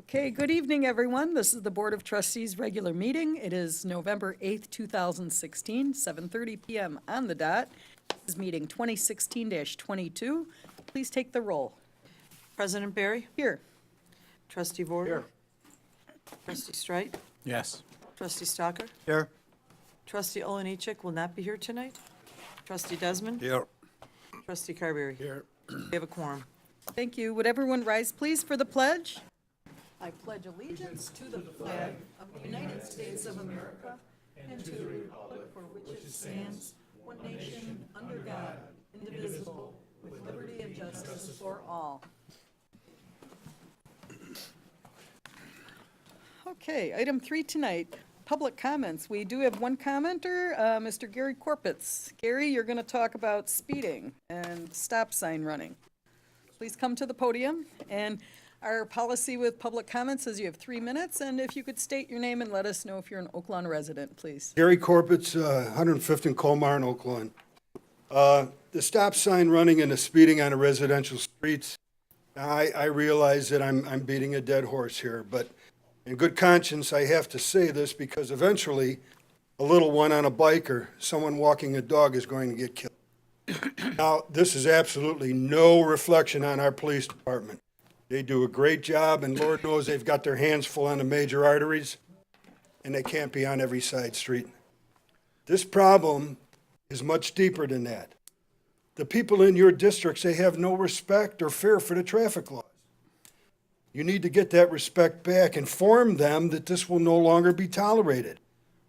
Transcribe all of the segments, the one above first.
Okay, good evening, everyone. This is the Board of Trustees' regular meeting. It is November 8th, 2016, 7:30 PM on the dot. This is meeting 2016-22. Please take the roll. President Barry? Here. Trustee Vorder? Trustee Streit? Yes. Trustee Stalker? Here. Trustee Oliniechek will not be here tonight. Trustee Desmond? Here. Trustee Carberry? Here. We have a quorum. Thank you. Would everyone rise, please, for the pledge? I pledge allegiance to the flag of the United States of America and to the republic for which it stands, one nation, under God, indivisible, with liberty and justice for all. Okay, item 3 tonight, public comments. We do have one commenter, Mr. Gary Corpitz. Gary, you're going to talk about speeding and stop sign running. Please come to the podium. And our policy with public comments is you have 3 minutes, and if you could state your name and let us know if you're an Oak Lawn resident, please. Gary Corpitz, 105th and Colmar in Oak Lawn. The stop sign running and the speeding on the residential streets, I realize that I'm beating a dead horse here, but in good conscience, I have to say this because eventually a little one on a bike or someone walking a dog is going to get killed. Now, this is absolutely no reflection on our police department. They do a great job, and Lord knows they've got their hands full on the major arteries, and they can't be on every side street. This problem is much deeper than that. The people in your districts, they have no respect or fear for the traffic laws. You need to get that respect back. Inform them that this will no longer be tolerated.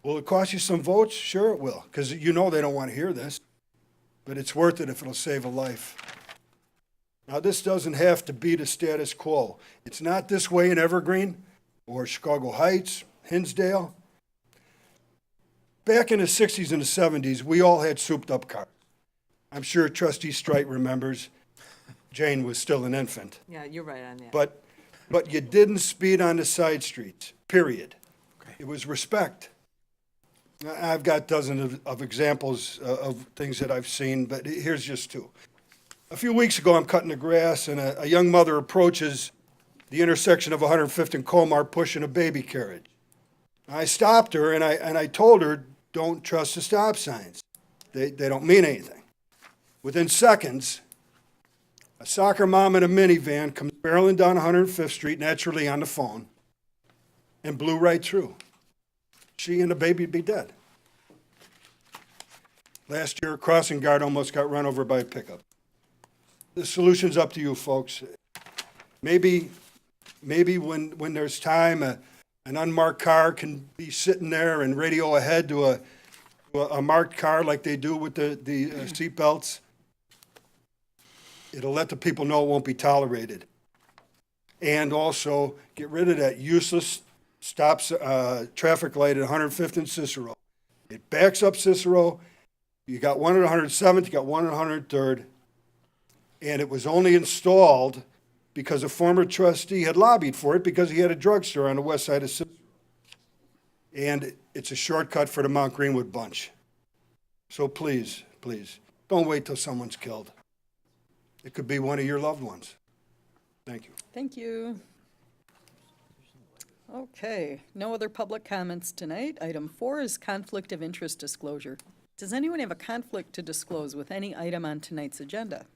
Will it cost you some votes? Sure it will, because you know they don't want to hear this, but it's worth it if it'll save a life. Now, this doesn't have to be the status quo. It's not this way in Evergreen or Chicago Heights, Hinsdale. Back in the 60s and the 70s, we all had souped-up cars. I'm sure Trustee Streit remembers. Jane was still an infant. Yeah, you're right on that. But you didn't speed on the side streets, period. It was respect. I've got dozens of examples of things that I've seen, but here's just 2. A few weeks ago, I'm cutting the grass, and a young mother approaches the intersection of 105th and Colmar pushing a baby carriage. I stopped her, and I told her, don't trust the stop signs. They don't mean anything. Within seconds, a soccer mom in a minivan comes barreling down 105th Street, naturally on the phone, and blew right through. She and the baby would be dead. Last year, a crossing guard almost got run over by a pickup. The solution's up to you, folks. Maybe when there's time, an unmarked car can be sitting there and radio ahead to a marked car like they do with the seat belts. It'll let the people know it won't be tolerated. And also get rid of that useless traffic light at 105th and Cicero. It backs up Cicero. You got one at 107th, you got one at 103rd. And it was only installed because a former trustee had lobbied for it because he had a drugstore on the west side of Cicero. And it's a shortcut for the Mount Greenwood bunch. So please, please, don't wait till someone's killed. It could be one of your loved ones. Thank you. Thank you. Okay, no other public comments tonight. Item 4 is conflict of interest disclosure. Does anyone have a conflict to disclose with any item on tonight's agenda?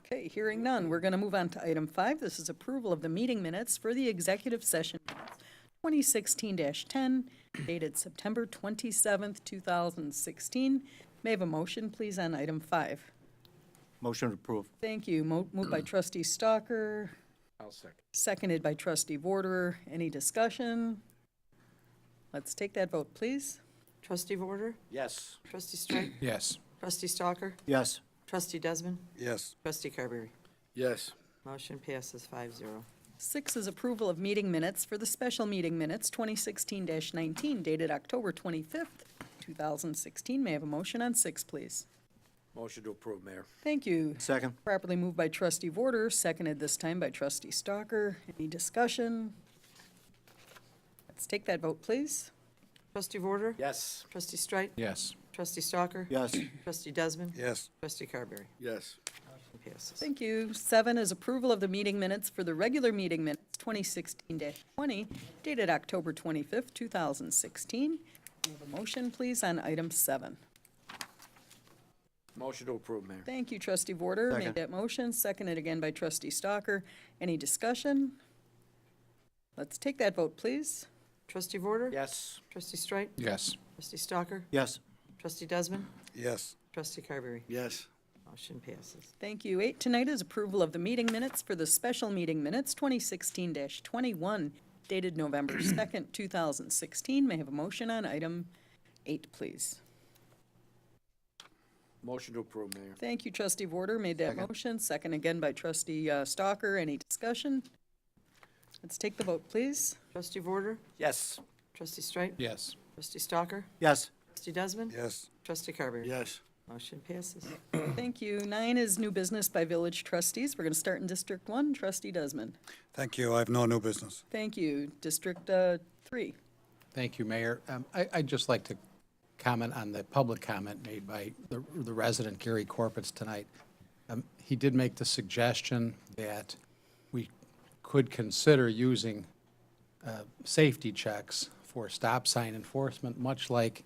Okay, hearing none, we're going to move on to item 5. This is approval of the meeting minutes for the executive session 2016-10, dated September 27th, 2016. May I have a motion, please, on item 5? Motion approved. Thank you. Moved by Trustee Stalker. I'll second. Seconded by Trustee Vorder. Any discussion? Let's take that vote, please. Trustee Vorder? Yes. Trustee Streit? Yes. Trustee Stalker? Yes. Trustee Desmond? Yes. Trustee Carberry? Yes. Motion passes 5-0. 6 is approval of meeting minutes for the special meeting minutes 2016-19, dated October 25th, 2016. May I have a motion on 6, please? Motion to approve, Mayor. Thank you. Second. Properly moved by Trustee Vorder, seconded this time by Trustee Stalker. Any discussion? Let's take that vote, please. Trustee Vorder? Yes. Trustee Streit? Yes. Trustee Stalker? Yes. Trustee Desmond? Yes. Trustee Carberry? Yes. Passes. Thank you. 7 is approval of the meeting minutes for the regular meeting minutes 2016-20 dated October 25th, 2016. May I have a motion, please, on item 7? Motion to approve, Mayor. Thank you, trustee Vorder. Made Second. that motion, seconded again by trustee Stalker. Any discussion? Let's take that vote, please. Trustee Vorder? Yes. Trustee Strike? Yes. Trustee Stalker? Yes. Trustee Desmond? Yes. Trustee Carberry? Yes. Motion passes. Thank you. 8 tonight is approval of the meeting minutes for the special meeting minutes 2016-21 dated November 2nd, 2016. May I have a motion on item 8, please? Motion to approve, Mayor. Thank you, trustee Vorder. Made that Second. motion. Second again by trustee Stalker. Any discussion? Let's take the vote, please. Trustee Vorder? Yes. Trustee Strike? Yes. Trustee Stalker? Yes. Trustee Desmond? Yes. Trustee Carberry? Yes. Motion passes. Thank you. 9 is new business by village trustees. We're going to start in District 1. Trustee Desmond. Thank you. I have no new business. Thank you. District 3. Thank you, Mayor. I'd just like to comment on the public comment made by the resident, Gary Corpitz, tonight. He did make the suggestion that we could consider using safety checks for stop sign enforcement, much like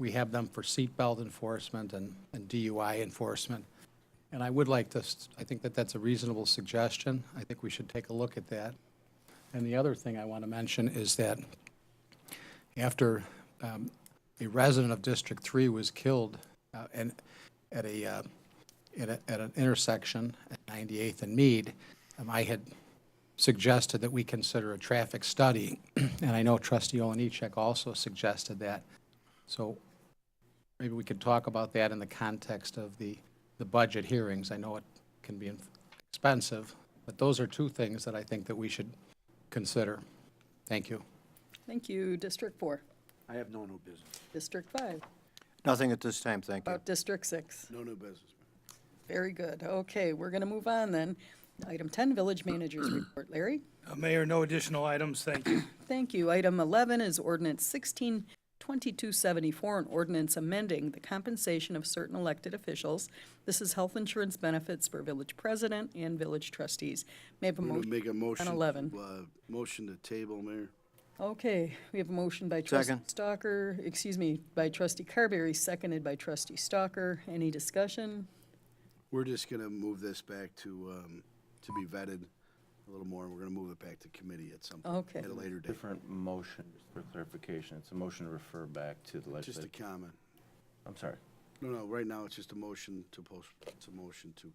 we have them for seatbelt enforcement and DUI enforcement. And I would like to, I think that that's a reasonable suggestion. I think we should take a look at that. And the other thing I want to mention is that after a resident of District 3 was killed and at an intersection at 98th and Meade, I had suggested that we consider a traffic study, and I know trustee Olenichek also suggested that. So maybe we could talk about that in the context of the budget hearings. I know it can be expensive, but those are two things that I think that we should consider. Thank you. Thank you. District 4. I have no new business. District 5. Nothing at this time, thank you. About District 6. No new business. Very good. Okay, we're going to move on then. Item 10, Village Manager's Report. Larry? Mayor, no additional items, thank you. Thank you. Item 11 is Ordinance 162274, an ordinance amending the compensation of certain elected officials. This is health insurance benefits for village president and village trustees. May I have a I'm gonna motion? make a motion. on 11. Motion to table, Mayor. Okay, we have a motion by trustee Second. Stalker, by trustee Carberry, seconded by trustee Stalker. Any discussion? We're just gonna move this back to be vetted a little more, and we're gonna move it back to committee at some point, Okay. at a later date. Different motion, just for clarification. It's a motion to refer back to the Just a legislature. comment. I'm sorry. No, right now, it's just a motion to it's a motion to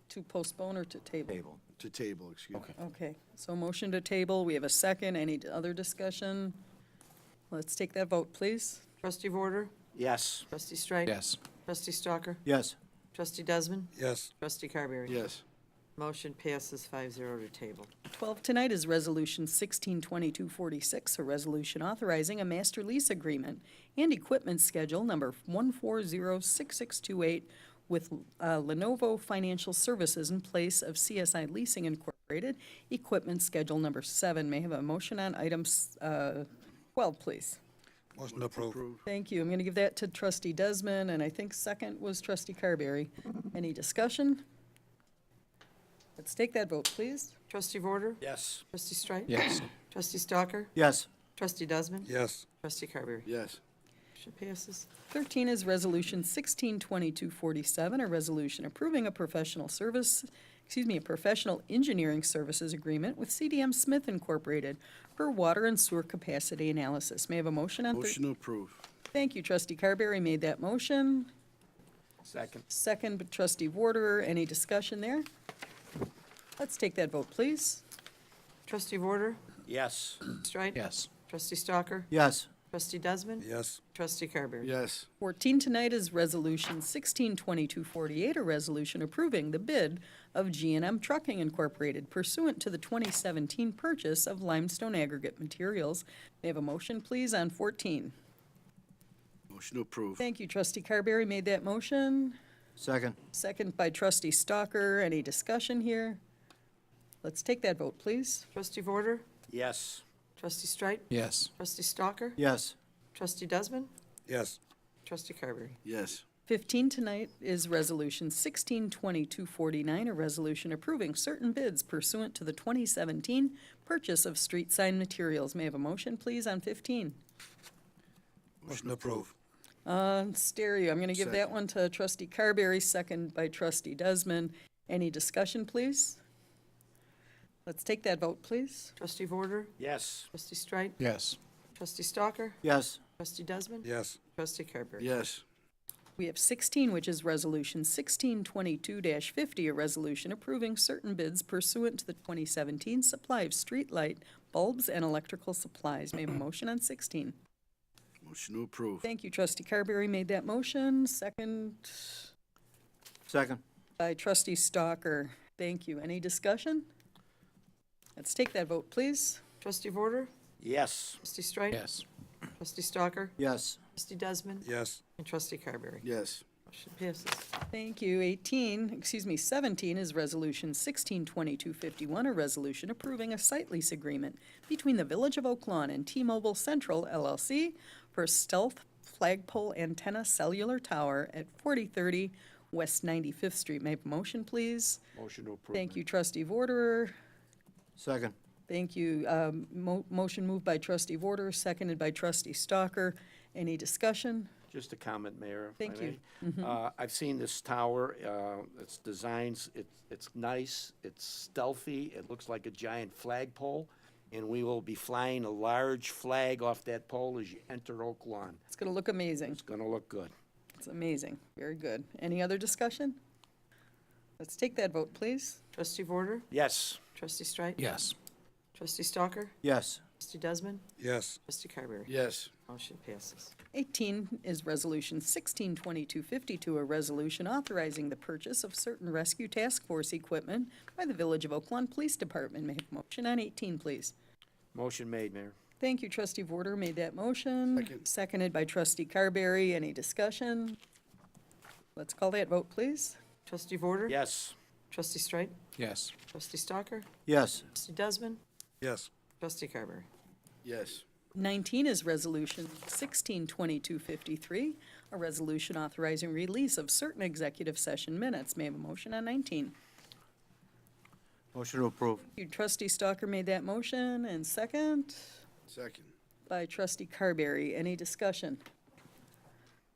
To postpone or to table? Table. to table, excuse me. Okay. Okay, so motion to table, we have a second. Any other discussion? Let's take that vote, please. Trustee Vorder? Yes. Trustee Strike? Yes. Trustee Stalker? Yes. Trustee Desmond? Yes. Trustee Carberry? Yes. Motion passes 5-0 to table. 12 tonight is Resolution 162246, a resolution authorizing a master lease agreement and equipment schedule number 1406628 with Lenovo Financial Services in place of CSI Leasing Incorporated, equipment schedule number 7. May I have a motion on items 12, please? Motion to approve. Thank you. I'm going to give that to trustee Desmond, and I think second was trustee Carberry. Any discussion? Let's take that vote, please. Trustee Vorder? Yes. Trustee Strike? Yes. Trustee Stalker? Yes. Trustee Desmond? Yes. Trustee Carberry? Yes. Motion passes. 13 is Resolution 162247, a resolution approving a professional engineering services agreement with CDM Smith Incorporated for water and sewer capacity analysis. May I have a motion on? Motion to approve. Thank you, trustee Carberry made that motion. Second. Second, by trustee Warder. Any discussion there? Let's take that vote, please. Trustee Vorder? Yes. Strike? Yes. Trustee Stalker? Yes. Trustee Desmond? Yes. Trustee Carberry? Yes. 14 tonight is Resolution 162248, a resolution approving the bid of G&M Trucking Incorporated pursuant to the 2017 purchase of limestone aggregate materials. May I have a motion, please, on 14? Motion to approve. Thank you, trustee Carberry made that motion. Second. Second by trustee Stalker. Any discussion here? Let's take that vote, please. Trustee Vorder? Yes. Trustee Strike? Yes. Trustee Stalker? Yes. Trustee Desmond? Yes. Trustee Carberry? Yes. 15 tonight is Resolution 162249, a resolution approving certain bids pursuant to the 2017 purchase of street sign materials. May I have a motion, please, on 15? Motion to approve. Stereo, I'm going to give that one to trustee Carberry, second by trustee Desmond. Any discussion, please? Let's take that vote, please. Trustee Vorder? Yes. Trustee Streit? Yes. Trustee Stalker? Yes. Trustee Desmond? Yes. Trustee Carberry? Yes. We have 16, which is Resolution 1622-50, a resolution approving certain bids pursuant to the 2017 supply of street light bulbs and electrical supplies. May I have a motion on 16? Motion to approve. Thank you, trustee Carberry made that motion, second Second. by trustee Stalker. Thank you. Any discussion? Let's take that vote, please. Trustee Vorder? Yes. Trustee Streit? Yes. Trustee Stalker? Yes. Trustee Desmond? Yes. And trustee Carberry? Yes. Motion passes. Thank you. 17 is Resolution 162251, a resolution approving a site lease agreement between the Village of Oak Lawn and T-Mobile Central LLC for stealth flagpole antenna cellular tower at 4030 West 95th Street. May I have a motion, please? Motion to approve. Thank you, trustee Vorderer. Second. Thank you. Motion moved by trustee Vorder, seconded by trustee Stalker. Any discussion? Just a comment, Mayor. if Thank I you. may. I've seen this tower, it's designs, it's nice, it's stealthy, it looks like a giant flagpole, and we will be flying a large flag off that pole as you enter Oak Lawn. It's going to look amazing. It's gonna look good. It's amazing. Very good. Any other discussion? Let's take that vote, please. Trustee Vorder? Yes. Trustee Streit? Yes. Trustee Stalker? Yes. Trustee Desmond? Yes. Trustee Carberry? Yes. Motion passes. 18 is Resolution 162252, a resolution authorizing the purchase of certain rescue task force equipment by the Village of Oak Lawn Police Department. May I have a motion on 18, please? Motion made, Mayor. Thank you, trustee Vorder made that motion. Second. Seconded by trustee Carberry. Any discussion? Let's call that vote, please. Trustee Vorder? Yes. Trustee Streit? Yes. Trustee Stalker? Yes. Trustee Desmond? Yes. Trustee Carberry? Yes. 19 is Resolution 162253, a resolution authorizing release of certain executive session minutes. May I have a motion on 19? Motion to approve. You, trustee Stalker made that motion, and second Second. by trustee Carberry. Any discussion?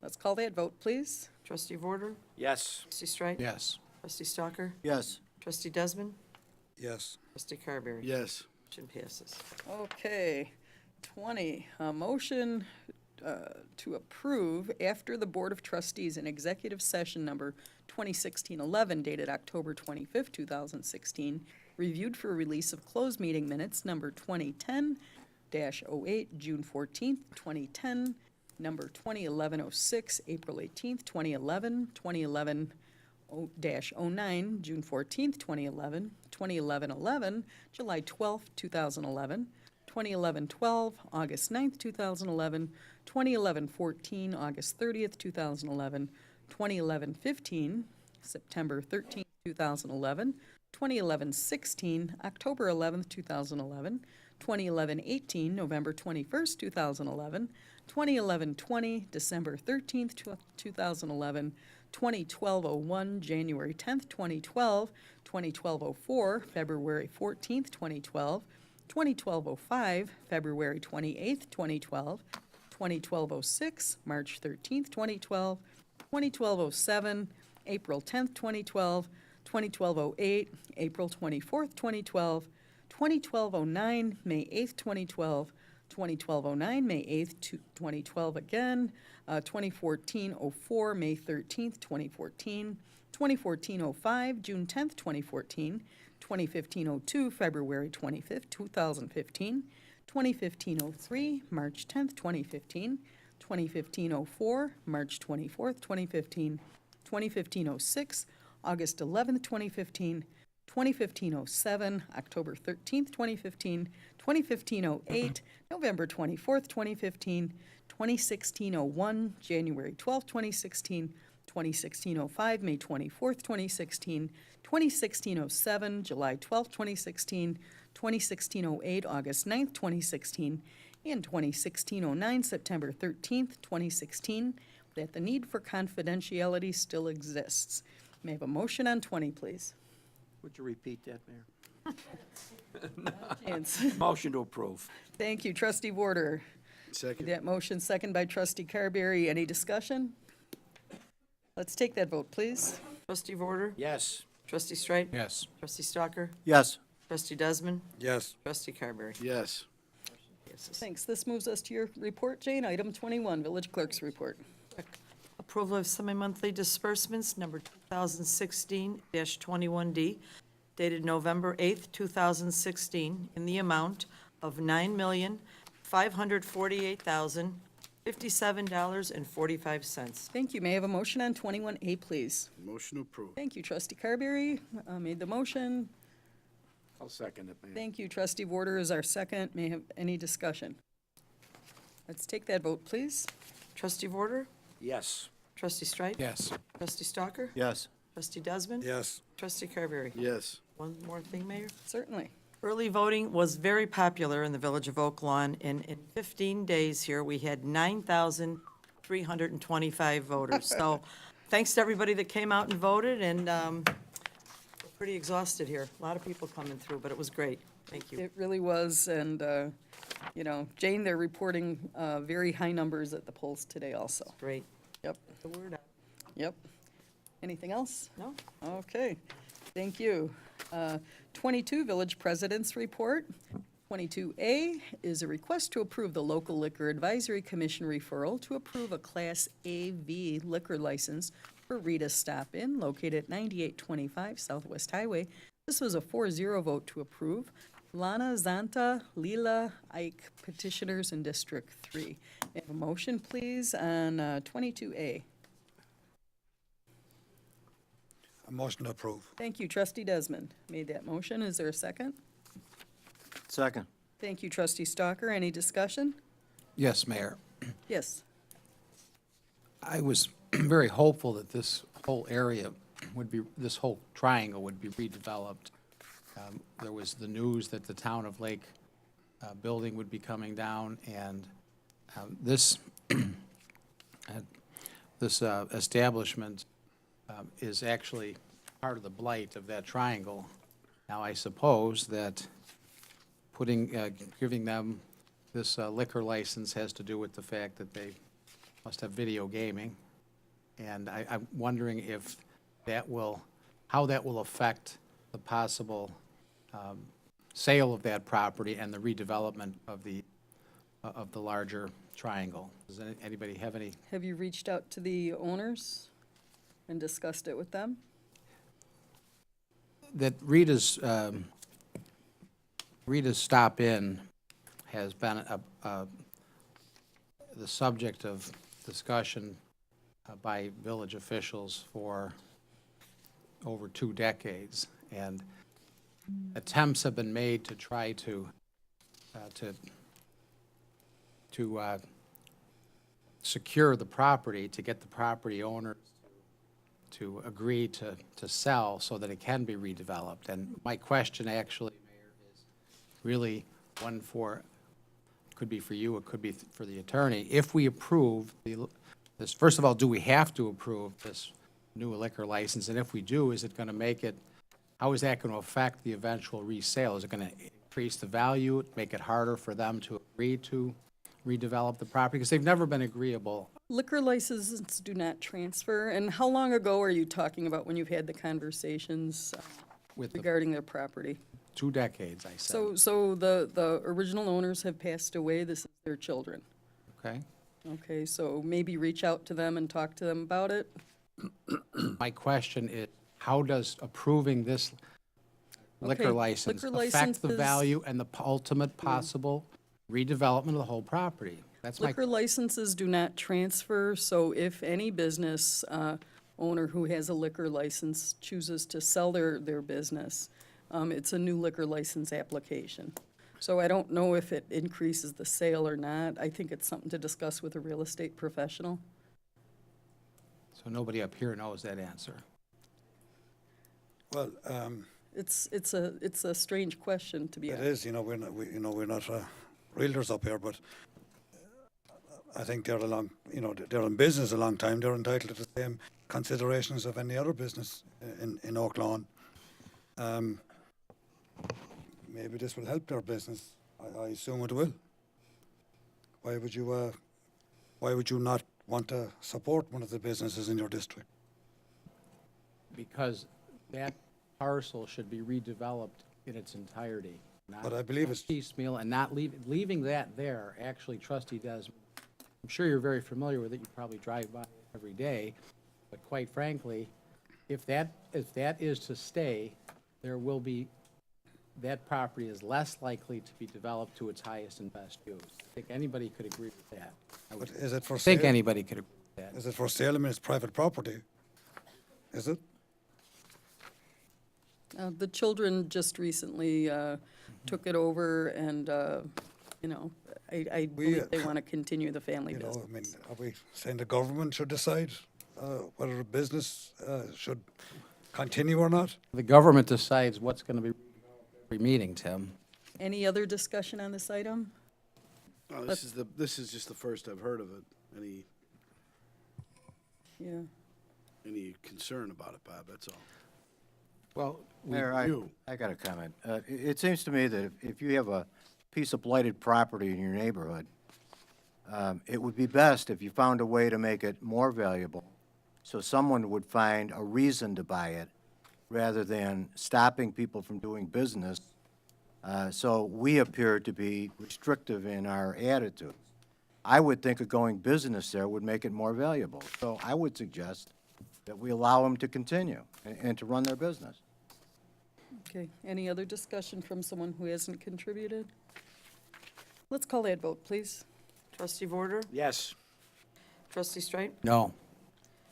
Let's call that vote, please. Trustee Vorder? Yes. Trustee Streit? Yes. Trustee Stalker? Yes. Trustee Desmond? Yes. Trustee Carberry? Yes. Motion passes. Okay, 20, a motion to approve after the Board of Trustees in executive session number 2016-11 dated October 25th, 2016, reviewed for release of closed meeting minutes number 2010-08, June 14th, 2010, number 2011-06, April 18th, 2011, 2011-09, June 14th, 2011, 2011-11, July 12th, 2011, 2011-12, August 9th, 2011, 2011-14, August 30th, 2011, 2011-15, September 13th, 2011, 2011-16, October 11th, 2011, 2011-18, November 21st, 2011, 2011-20, December 13th, 2011, 2012-01, January 10th, 2012, 2012-04, February 14th, 2012, 2012-05, February 28th, 2012, 2012-06, March 13th, 2012, 2012-07, April 10th, 2012, 2012-08, April 24th, 2012, 2012-09, May 8th, 2012, 2012-09, May 8th, 2012 again, 2014-04, May 13th, 2014, 2014-05, June 10th, 2014, 2015-02, February 25th, 2015, 2015-03, March 10th, 2015, 2015-04, March 24th, 2015, 2015-06, August 11th, 2015, 2015-07, October 13th, 2015, 2015-08, November 24th, 2015, 2016-01, January 12th, 2016, 2016-05, May 24th, 2016, 2016-07, July 12th, 2016, 2016-08, August 9th, 2016, and 2016-09, September 13th, 2016. that the need for confidentiality still exists. May I have a motion on 20, please? Would you repeat that, Mayor? Chance. Motion to approve. Thank you, trustee Warder. Second. That motion, second by trustee Carberry. Any discussion? Let's take that vote, please. Trustee Vorder? Yes. Trustee Streit? Yes. Trustee Stalker? Yes. Trustee Desmond? Yes. Trustee Carberry? Yes. Passes. Thanks. This moves us to your report, Jane. Item 21, village clerk's report. Approval of semi-monthly disbursements, number 2016-21D, dated November 8th, 2016, in the amount of $9,548,057.45. Thank you. May I have a motion on 21A, please? Motion to approve. Thank you, trustee Carberry made the motion. I'll second it, Mayor. Thank you, trustee Warder is our second. May I have any discussion? Let's take that vote, please. Trustee Vorder? Yes. Trustee Streit? Yes. Trustee Stalker? Yes. Trustee Desmond? Yes. Trustee Carberry? Yes. One more thing, Mayor. Certainly. Early voting was very popular in the village of Oak Lawn, and in 15 days here, we had 9,325 voters. So thanks to everybody that came out and voted, and we're pretty exhausted here. A lot of people coming through, but it was great. Thank you. It really was, and, you know, Jane, they're reporting very high numbers at the polls today also. Great. Yep, The word out. yep. Anything else? No? Okay, thank you. 22, Village President's Report. 22A is a request to approve the Local Liquor Advisory Commission referral to approve a Class AV liquor license for Rita's Stop In located at 9825 Southwest Highway. This was a 4-0 vote to approve. Lana, Zanta, Leela, Ike petitioners in District 3. May I have a motion, please, on 22A? A motion to approve. Thank you, trustee Desmond made that motion. Is there a second? Second. Thank you, trustee Stalker. Any discussion? Yes, Mayor. Yes. I was very hopeful that this whole area would be, this whole triangle would be redeveloped. There was the news that the town of Lake building would be coming down, and this, this establishment is actually part of the blight of that triangle. Now, I suppose that giving them this liquor license has to do with the fact that they must have video gaming. And I'm wondering if that will, how that will affect the possible sale of that property and the redevelopment of the larger triangle. Does anybody have any? Have you reached out to the owners and discussed it with them? That Rita's Stop In has been the subject of discussion by village officials for over 2 decades, and attempts have been made to try to secure the property, to get the property owner to agree to sell so that it can be redeveloped. And my question actually, Mayor, is really one for, could be for you, it could be for the attorney. If we approve this, first of all, do we have to approve this new liquor license? And if we do, is it going to make it, how is that going to affect the eventual resale? Is it going to increase the value, make it harder for them to agree to redevelop the property? Because they've never been agreeable. Liquor licenses do not transfer, and how long ago are you talking about when you've had the conversations With the regarding their property? 2 decades, I said. So the original owners have passed away, this is their children. Okay? Okay, so maybe reach out to them and talk to them about it? My question is, how does approving this liquor Okay, license liquor affect the licenses- value and the ultimate possible redevelopment of the whole property? That's my, Liquor licenses do not transfer, so if any business owner who has a liquor license chooses to sell their business, it's a new liquor license application. So I don't know if it increases the sale or not. I think it's something to discuss with a real estate professional. so nobody up here knows that answer. Well, It's a strange question to be it asked. is, we're not realtors up here, but I think they're they're in business a long time. They're entitled to the same considerations of any other business in Oak Lawn. Maybe this will help their business. I assume it will. Why would you not want to support one of the businesses in your district? Because that parcel should be redeveloped in its entirety. But I believe it's- Piecemeal and not leaving that there, actually, trustee Desmond. I'm sure you're very familiar with it, you probably drive by every day, but quite frankly, if that is to stay, that property is less likely to be developed to its highest and best use. I think anybody could agree with that. But is it for I think sale? anybody could agree with that. Is it for sale? I mean, it's private property. Is it? The children just recently took it over, and, I believe they want to continue the family I business. mean, are we saying the government should decide whether a business should continue or not? The government decides what's going to be every meeting, Tim. Any other discussion on this item? Oh, this is just the first I've heard of it. Yeah. Any concern about it, Bob, that's all. Well, Mayor, you. I got a comment. It seems to me that if you have a piece of blighted property in your neighborhood, it would be best if you found a way to make it more valuable, so someone would find a reason to buy it, rather than stopping people from doing business. So we appear to be restrictive in our attitude. I would think a going business there would make it more valuable. So I would suggest that we allow them to continue and to run their business. Okay, any other discussion from someone who hasn't contributed? Let's call that vote, please. Trustee Vorder? Yes. Trustee Straight? no.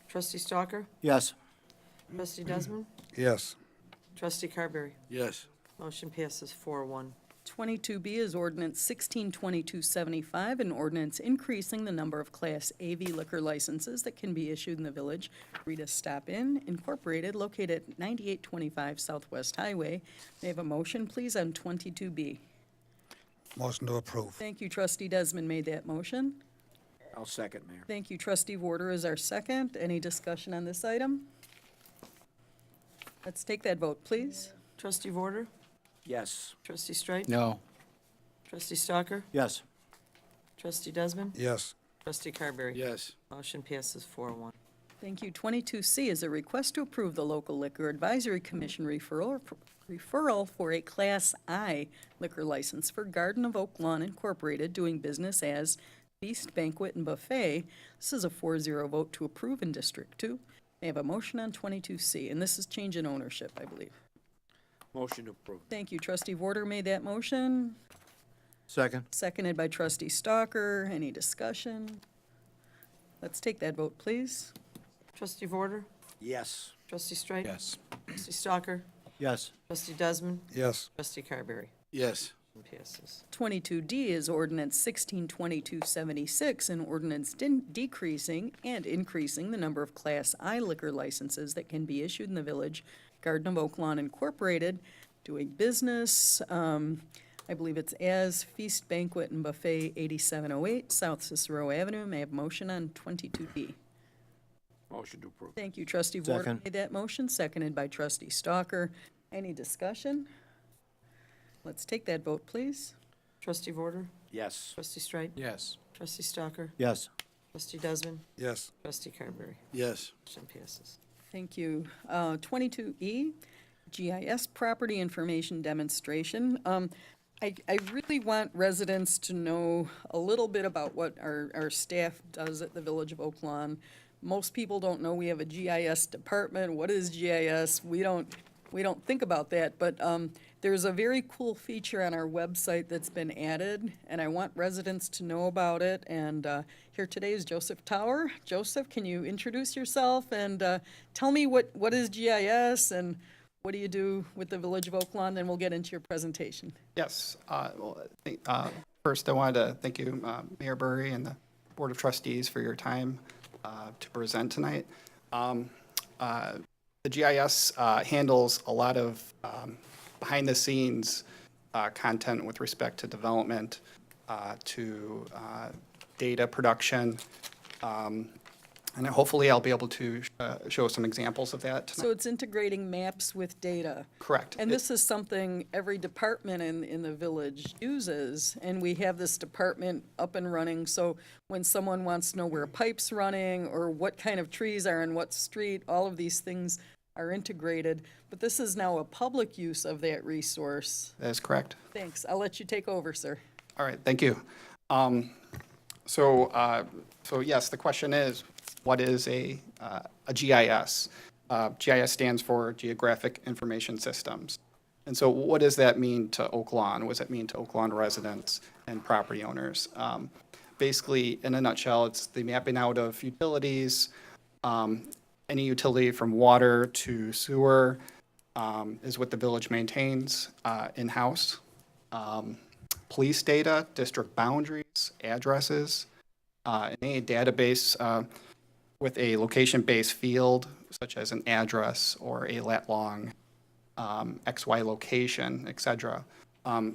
Trustee Stalker? Yes. Trustee Desmond? Yes. Trustee Carberry? Yes. Motion passes 4-1. 22B is ordinance 162275, an ordinance increasing the number of Class AV liquor licenses that can be issued in the village. Rita's Stop Inn Incorporated, located at 9825 Southwest Highway. May I have a motion, please, on 22B? Motion to approve. Thank you, trustee Desmond made that motion. I'll second, Mayor. Thank you, trustee Warder is our second. Any discussion on this item? Let's take that vote, please. Trustee Vorder? Yes. Trustee Straight? No. Trustee Stalker? Yes. Trustee Desmond? Yes. Trustee Carberry? Yes. Motion passes 4-1. Thank you. 22C is a request to approve the local liquor advisory commission referral for a Class I liquor license for Garden of Oak Lawn Incorporated, doing business as Feast Banquet and Buffet. This is a 4-0 vote to approve in District 2. May I have a motion on 22C, and this is change in ownership, I believe. Motion to approve. Thank you. Trustee Vorder made that motion, Second. seconded by trustee Stalker. Any discussion? Let's take that vote, please. Trustee Vorder? Yes. Trustee Straight? Yes. Trustee Stalker? Yes. Trustee Desmond? Yes. Trustee Carberry? Yes. Motion passes. 22D is ordinance 162276, an ordinance decreasing and increasing the number of Class I liquor licenses that can be issued in the village. Garden of Oak Lawn Incorporated, doing business, I believe it's as Feast Banquet and Buffet, 8708 South Cicero Avenue. May I have a motion on 22D? Motion to approve. Thank you, trustee Vorder Second. made that motion, seconded by trustee Stalker. Any discussion? Let's take that vote, please. Trustee Vorder? Yes. Trustee Straight? Yes. Trustee Stalker? Yes. Trustee Desmond? Yes. Trustee Carberry? Yes. Motion passes. Thank you. 22E, GIS Property Information Demonstration. I really want residents to know a little bit about what our staff does at the Village of Oak Lawn. Most people don't know we have a GIS department. What is GIS? We don't think about that, but there's a very cool feature on our website that's been added, and I want residents to know about it. And here today is Joseph Tower. Joseph, can you introduce yourself and tell me what is GIS and what do you do with the Village of Oak Lawn? Then we'll get into your presentation. Yes. First, I wanted to thank you, Mayor Burry and the Board of Trustees, for your time to present tonight. The GIS handles a lot of behind-the-scenes content with respect to development, to data production. And hopefully I'll be able to show some examples of that tonight. So it's integrating maps with data. Correct. And this is something every department in the village uses, and we have this department up and running, so when someone wants to know where a pipe's running, or what kind of trees are in what street, all of these things are integrated, but this is now a public use of that resource. That is correct. Thanks. I'll let you take over, sir. All right, thank you. So yes, the question is, what is a GIS? GIS stands for Geographic Information Systems. And so what does that mean to Oak Lawn? What does that mean to Oak Lawn residents and property owners? Basically, in a nutshell, it's the mapping out of utilities. Any utility from water to sewer is what the village maintains in-house. Police data, district boundaries, addresses, any database with a location-based field, such as an address or a lat-long XY location, et cetera.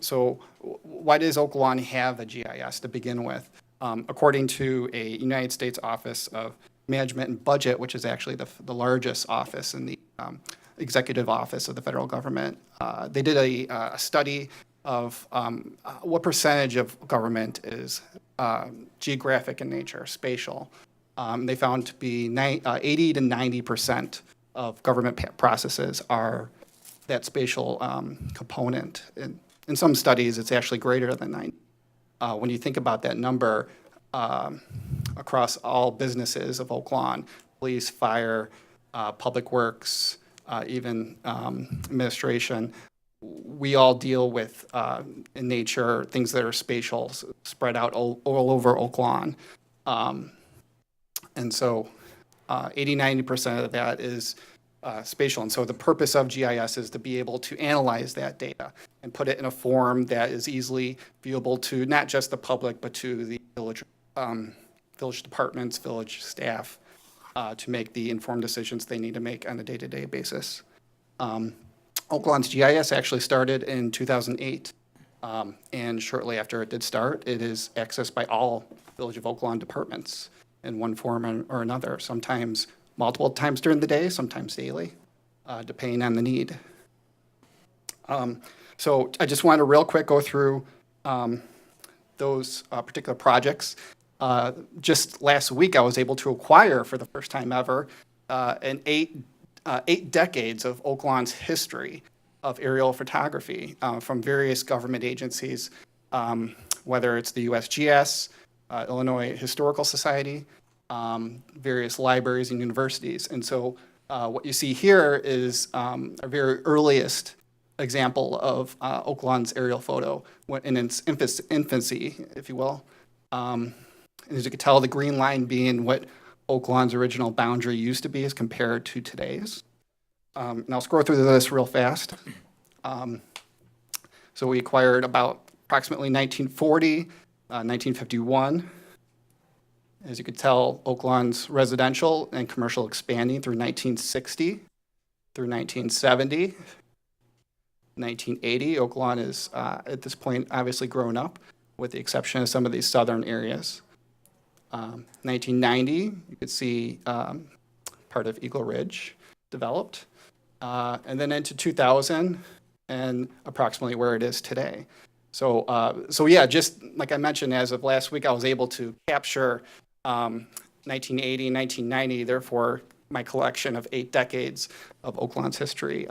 So why does Oak Lawn have a GIS to begin with? According to a United States Office of Management and Budget, which is actually the largest office in the executive office of the federal government, they did a study of what percentage of government is geographic in nature, spatial. They found to be 80 to 90% of government processes are that spatial component. In some studies, it's actually greater than 90. When you think about that number across all businesses of Oak Lawn, police, fire, public works, even administration, we all deal with, in nature, things that are spatial, spread out all over Oak Lawn. And so 80, 90% of that is spatial. And so the purpose of GIS is to be able to analyze that data and put it in a form that is easily viewable to not just the public, but to the village, village departments, village staff, to make the informed decisions they need to make on a day-to-day basis. Oak Lawn's GIS actually started in 2008. And shortly after it did start, it is accessed by all Village of Oak Lawn departments in one form or another, sometimes multiple times during the day, sometimes daily, depending on the need. So I just want to real quick go through those particular projects. Just last week, I was able to acquire, for the first time ever, an eight decades of Oak Lawn's history of aerial photography from various government agencies, whether it's the USGS, Illinois Historical Society, various libraries and universities. And so what you see here is our very earliest example of Oak Lawn's aerial photo in its infancy, if you will. As you can tell, the green line being what Oak Lawn's original boundary used to be as compared to today's. And I'll scroll through this real fast. So we acquired about approximately 1940, 1951. As you could tell, Oak Lawn's residential and commercial expanding through 1960, through 1970. 1980, Oak Lawn is, at this point, obviously grown up, with the exception of some of these southern areas. 1990, you could see part of Eagle Ridge developed. And then into 2000, and approximately where it is today. So yeah, just like I mentioned, as of last week, I was able to capture 1980, 1990, therefore my collection of 8 decades of Oak Lawn's history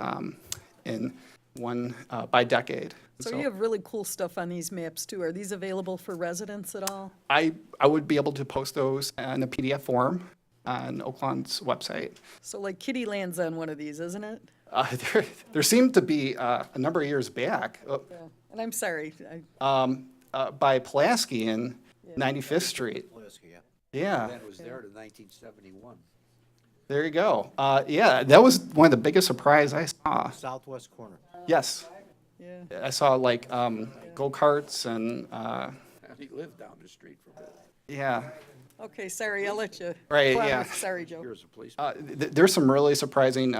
in one by decade. So you have really cool stuff on these maps too. Are these available for residents at all? I would be able to post those in a PDF form on Oak Lawn's website. So like Kitty Land's on one of these, isn't it? There seemed to be a number of years back Yeah. And I'm sorry. by Pulaski in 95th Street. Yeah, That was there to 1971. there you go. Yeah, that was one of the biggest surprise I saw. Southwest corner. Yes, Yeah. I saw like go-karts and He lived down the street from it. yeah. Okay, sorry, I'll let you. Right, go on yeah. with- Sorry, Joe. Here's a police. There's some really surprising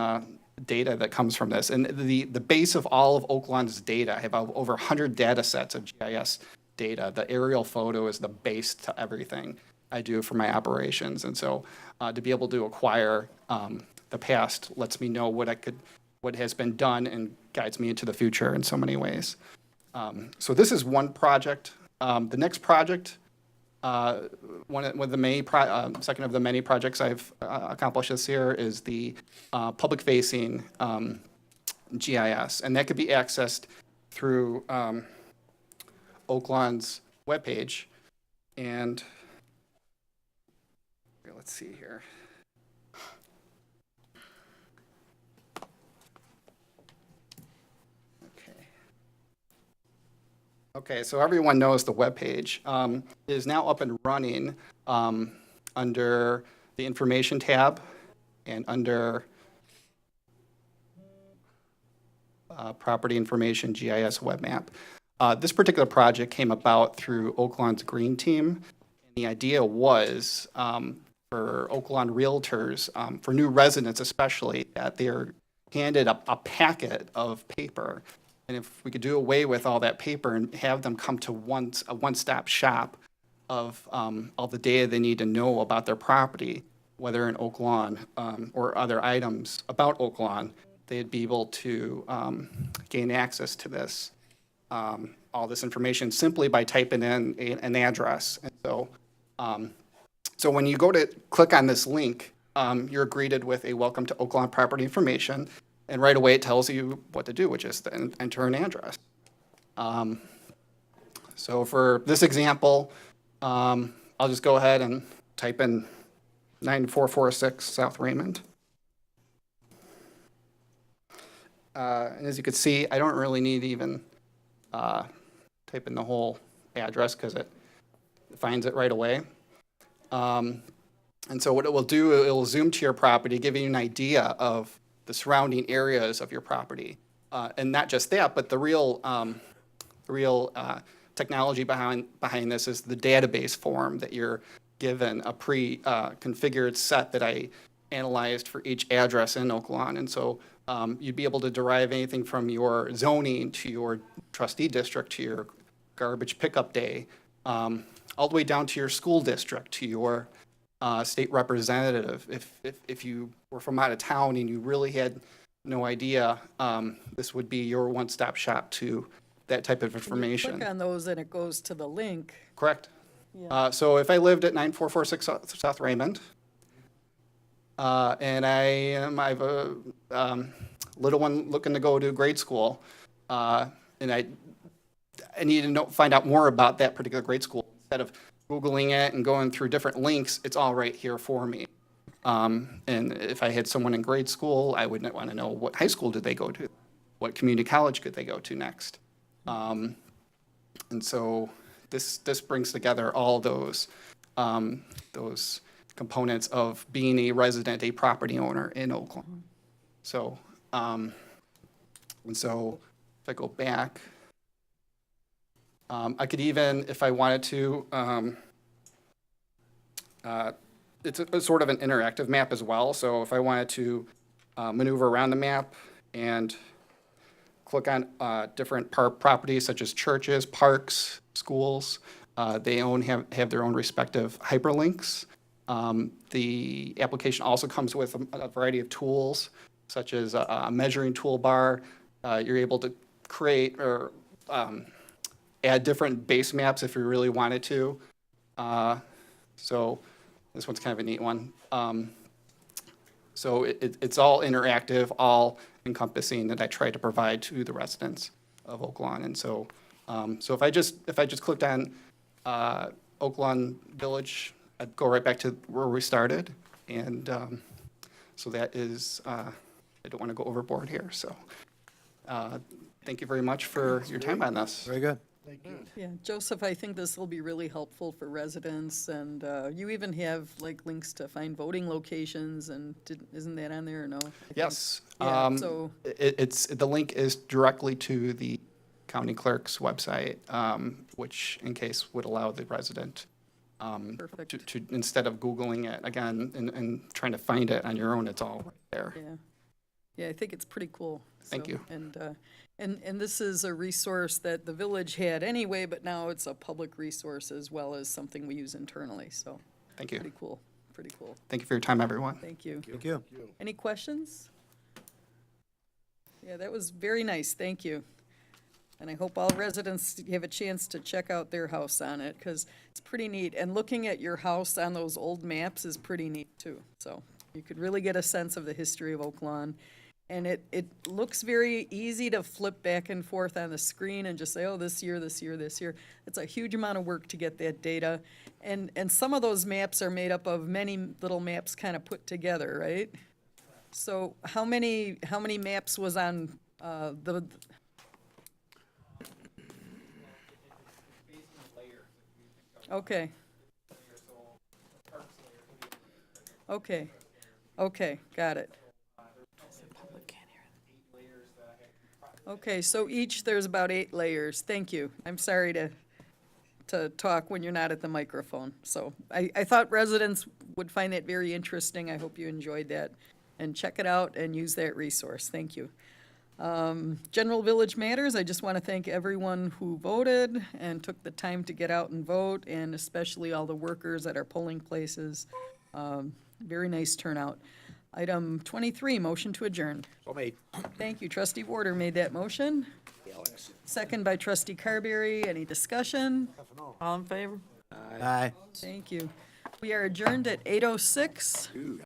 data that comes from this. And the base of all of Oak Lawn's data, I have over 100 data sets of GIS data. The aerial photo is the base to everything I do for my operations. And so to be able to acquire the past lets me know what has been done and guides me into the future in so many ways. So this is one project. The next project, one of the many, second of the many projects I've accomplished this year is the public-facing GIS, and that could be accessed through Oaklawn's webpage. And let's see here. Okay, so everyone knows the webpage is now up and running under the Information tab and under Property Information GIS Web Map. This particular project came about through Oaklawn's Green Team. And the idea was for Oaklawn realtors, for new residents especially, that they're handed a packet of paper. And if we could do away with all that paper and have them come to a one-stop shop of all the data they need to know about their property, whether in Oaklawn or other items about Oaklawn, they'd be able to gain access to this, all this information simply by typing in an address. And so, so when you go to click on this link, you're greeted with a welcome to Oaklawn property information. And right away, it tells you what to do, which is to enter an address. So for this example, I'll just go ahead and type in 9446 South Raymond. And as you can see, I don't really need to even type in the whole address because it finds it right away. And so what it will do, it will zoom to your property, giving you an idea of the surrounding areas of your property. And not just that, but the real technology behind this is the database form that you're given, a pre-configured set that I analyzed for each address in Oaklawn. And so you'd be able to derive anything from your zoning to your trustee district to your garbage pickup day, all the way down to your school district, to your state representative. If you were from out of town and you really had no idea, this would be your one-stop shop to that type of information. Click on those and it goes to the link. Correct. Yeah. So if I lived at 9446 South Raymond, and I have a little one looking to go to grade school, and I need to find out more about that particular grade school. Instead of Googling it and going through different links, it's all right here for me. And if I had someone in grade school, I would want to know what high school did they go to, what community college could they go to next. And so this brings together all those components of being a resident, a property owner in Oaklawn. So, and so if I go back, I could even, if I wanted to, it's a sort of an interactive map as well. So if I wanted to maneuver around the map and click on different properties such as churches, parks, schools, they have their own respective hyperlinks. The application also comes with a variety of tools, such as a measuring toolbar. You're able to create or add different base maps if you really wanted to. So this one's kind of a neat one. So it's all interactive, all encompassing that I try to provide to the residents of Oaklawn. And so, so if I just clicked on Oaklawn Village, I'd go right back to where we started. And so that is, I don't want to go overboard here. So thank you very much for your time on this. Very good. Thank you. Yeah, Joseph, I think this will be really helpful for residents, and you even have like links to find voting locations, and isn't that on there or no? Yes. Yeah, so, The link is directly to the county clerk's website, which in case would allow the resident Perfect. to instead of Googling it again and trying to find it on your own, it's all right there. yeah. Yeah, I think it's pretty cool. Thank So, you. And this is a resource that the village had anyway, but now it's a public resource as well as something we use internally, so. Thank you. Pretty cool, pretty cool. Thank you for your time, everyone. Thank you. Thank you. Any questions? Yeah, that was very nice, thank you. And I hope all residents have a chance to check out their house on it, because it's pretty neat. And looking at your house on those old maps is pretty neat, too. So you could really get a sense of the history of Oak Lawn. And it looks very easy to flip back and forth on the screen and just say, oh, this year, this year, this year. It's a huge amount of work to get that data. And some of those maps are made up of many little maps kind of put together, right? So how many maps was on the? Okay. Okay, okay, got it. Okay, so each, there's about 8 layers. Thank you. I'm sorry to talk when you're not at the microphone. So I thought residents would find that very interesting. I hope you enjoyed that. And check it out and use that resource. Thank you. General Village Matters, I just want to thank everyone who voted and took the time to get out and vote, and especially all the workers at our polling places. Very nice turnout. Item 23, motion to adjourn. So made. Thank you. Trustee Warder made that motion. Alex. Second by Trustee Carberry. Any discussion? All in favor? Aye. Thank you. We are adjourned at 8:06.